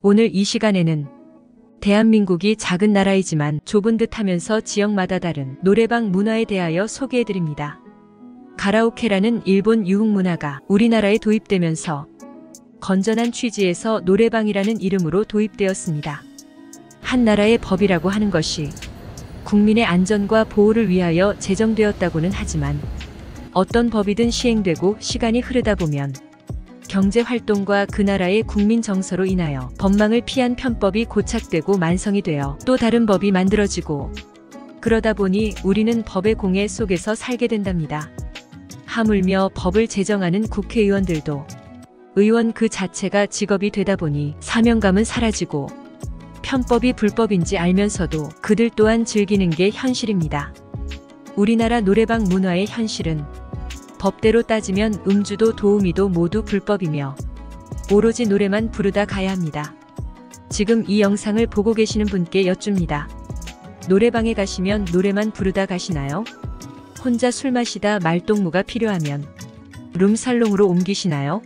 오늘 이 시간에는 대한민국이 작은 나라이지만 좁은 듯하면서 지역마다 다른 노래방 문화에 대하여 소개해드립니다. 가라오케라는 일본 유흥 문화가 우리나라에 도입되면서 건전한 취지에서 노래방이라는 이름으로 도입되었습니다. 한 나라의 법이라고 하는 것이 국민의 안전과 보호를 위하여 제정되었다고는 하지만 어떤 법이든 시행되고 시간이 흐르다 보면 경제활동과 그 나라의 국민 정서로 인하여 법망을 피한 편법이 고착되고 만성이 되어 또 다른 법이 만들어지고 그러다 보니 우리는 법의 공해 속에서 살게 된답니다. 하물며 법을 제정하는 국회의원들도 의원 그 자체가 직업이 되다 보니 사명감은 사라지고 편법이 불법인지 알면서도 그들 또한 즐기는 게 현실입니다. 우리나라 노래방 문화의 현실은 법대로 따지면 음주도 도우미도 모두 불법이며 오로지 노래만 부르다 가야 합니다. 지금 이 영상을 보고 계시는 분께 여쭙니다. 노래방에 가시면 노래만 부르다 가시나요? 혼자 술 마시다 말동무가 필요하면 룸살롱으로 옮기시나요?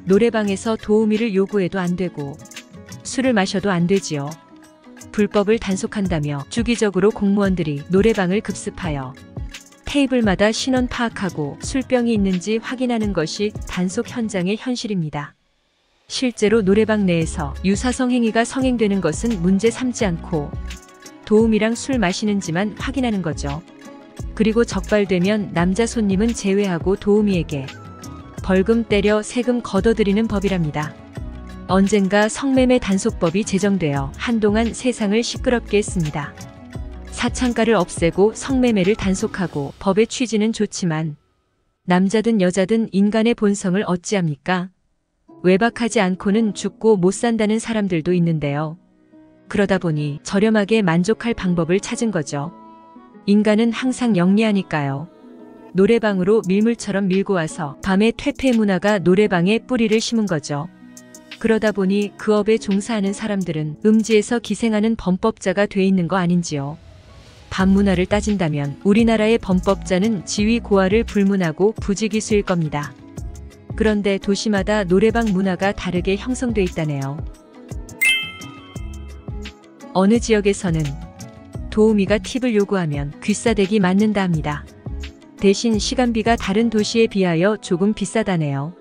노래방에서 도우미를 요구해도 안 되고 술을 마셔도 안 되지요. 불법을 단속한다며 주기적으로 공무원들이 노래방을 급습하여 테이블마다 신원 파악하고 술병이 있는지 확인하는 것이 단속 현장의 현실입니다. 실제로 노래방 내에서 유사성 행위가 성행되는 것은 문제 삼지 않고 도우미랑 술 마시는지만 확인하는 거죠. 그리고 적발되면 남자 손님은 제외하고 도우미에게 벌금 때려 세금 걷어들이는 법이랍니다. 언젠가 성매매 단속법이 제정되어 한동안 세상을 시끄럽게 했습니다. 사창가를 없애고 성매매를 단속하고 법의 취지는 좋지만 남자든 여자든 인간의 본성을 어찌합니까? 외박하지 않고는 죽고 못 산다는 사람들도 있는데요. 그러다 보니 저렴하게 만족할 방법을 찾은 거죠. 인간은 항상 영리하니까요. 노래방으로 밀물처럼 밀고 와서 밤의 퇴폐 문화가 노래방에 뿌리를 심은 거죠. 그러다 보니 그 업에 종사하는 사람들은 음지에서 기생하는 범법자가 돼 있는 거 아닌지요. 밤 문화를 따진다면 우리나라의 범법자는 지위 고하를 불문하고 부지기수일 겁니다. 그런데 도시마다 노래방 문화가 다르게 형성돼 있다네요. 어느 지역에서는 도우미가 팁을 요구하면 귀싸대기 맞는다 합니다. 대신 시간비가 다른 도시에 비하여 조금 비싸다네요.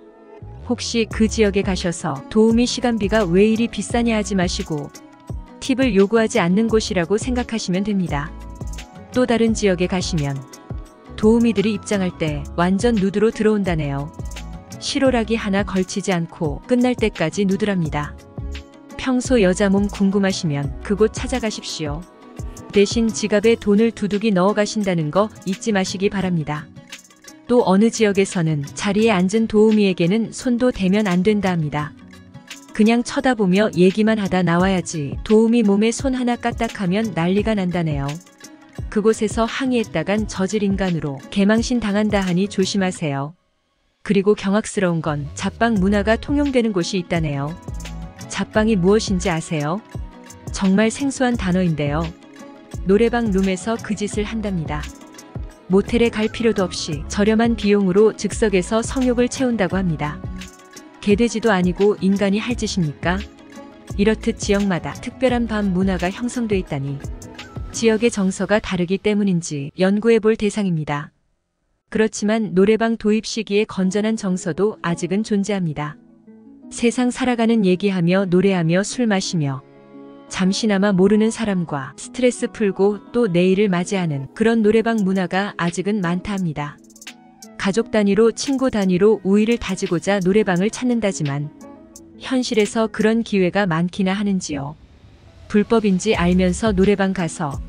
혹시 그 지역에 가셔서 도우미 시간비가 왜 이리 비싸냐 하지 마시고 팁을 요구하지 않는 곳이라고 생각하시면 됩니다. 또 다른 지역에 가시면 도우미들이 입장할 때 완전 누드로 들어온다네요. 실오라기 하나 걸치지 않고 끝날 때까지 누드랍니다. 평소 여자 몸 궁금하시면 그곳 찾아가십시오. 대신 지갑에 돈을 두둑이 넣어 가신다는 거 잊지 마시기 바랍니다. 또 어느 지역에서는 자리에 앉은 도우미에게는 손도 대면 안 된다 합니다. 그냥 쳐다보며 얘기만 하다 나와야지 도우미 몸에 손 하나 까딱하면 난리가 난다네요. 그곳에서 항의했다간 저질 인간으로 개망신 당한다 하니 조심하세요. 그리고 경악스러운 건 잡방 문화가 통용되는 곳이 있다네요. 잡방이 무엇인지 아세요? 정말 생소한 단어인데요. 노래방 룸에서 그 짓을 한답니다. 모텔에 갈 필요도 없이 저렴한 비용으로 즉석에서 성욕을 채운다고 합니다. 개돼지도 아니고 인간이 할 짓입니까? 이렇듯 지역마다 특별한 밤 문화가 형성돼 있다니 지역의 정서가 다르기 때문인지 연구해 볼 대상입니다. 그렇지만 노래방 도입 시기의 건전한 정서도 아직은 존재합니다. 세상 살아가는 얘기하며 노래하며 술 마시며 잠시나마 모르는 사람과 스트레스 풀고 또 내일을 맞이하는 그런 노래방 문화가 아직은 많다 합니다. 가족 단위로 친구 단위로 우위를 다지고자 노래방을 찾는다지만 현실에서 그런 기회가 많기나 하는지요. 불법인지 알면서 노래방 가서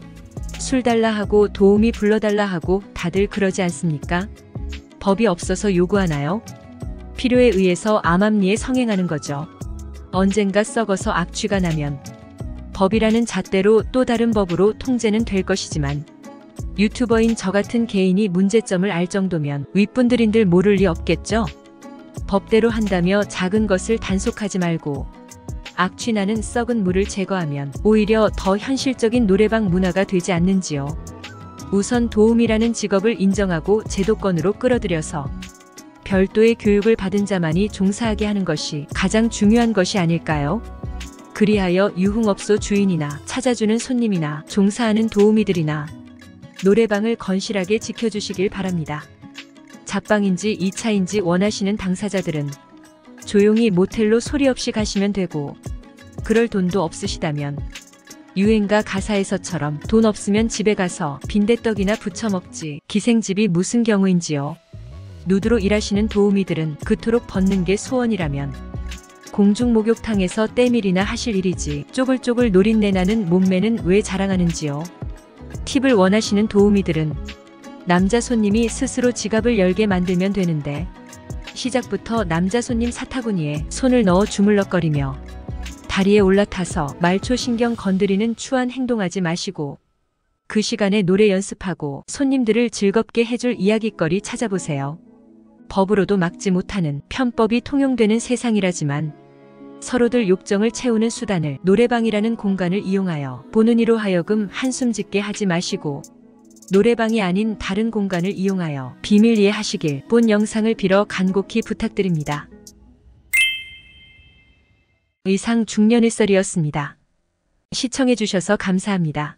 술 달라 하고 도우미 불러달라 하고 다들 그러지 않습니까? 법이 없어서 요구하나요? 필요에 의해서 암암리에 성행하는 거죠. 언젠가 썩어서 악취가 나면 법이라는 잣대로 또 다른 법으로 통제는 될 것이지만 유튜버인 저 같은 개인이 문제점을 알 정도면 윗분들인들 모를 리 없겠죠? 법대로 한다며 작은 것을 단속하지 말고 악취나는 썩은 물을 제거하면 오히려 더 현실적인 노래방 문화가 되지 않는지요. 우선 도우미라는 직업을 인정하고 제도권으로 끌어들여서 별도의 교육을 받은 자만이 종사하게 하는 것이 가장 중요한 것이 아닐까요? 그리하여 유흥업소 주인이나 찾아주는 손님이나 종사하는 도우미들이나 노래방을 건실하게 지켜주시길 바랍니다. 잡방인지 2차인지 원하시는 당사자들은 조용히 모텔로 소리 없이 가시면 되고, 그럴 돈도 없으시다면 유행가 가사에서처럼 돈 없으면 집에 가서 빈대떡이나 부쳐 먹지, 기생집이 무슨 경우인지요. 누드로 일하시는 도우미들은 그토록 벗는 게 소원이라면 공중 목욕탕에서 때밀이나 하실 일이지, 쪼글쪼글 노린내 나는 몸매는 왜 자랑하는지요. 팁을 원하시는 도우미들은 남자 손님이 스스로 지갑을 열게 만들면 되는데, 시작부터 남자 손님 사타구니에 손을 넣어 주물럭거리며 다리에 올라타서 말초 신경 건드리는 추한 행동하지 마시고, 그 시간에 노래 연습하고 손님들을 즐겁게 해줄 이야깃거리 찾아보세요. 법으로도 막지 못하는 편법이 통용되는 세상이라지만 서로들 욕정을 채우는 수단을 노래방이라는 공간을 이용하여 보는 이로 하여금 한숨 짓게 하지 마시고, 노래방이 아닌 다른 공간을 이용하여 비밀 이해하시길 본 영상을 빌어 간곡히 부탁드립니다. 의상 중년일설이었습니다. 시청해주셔서 감사합니다.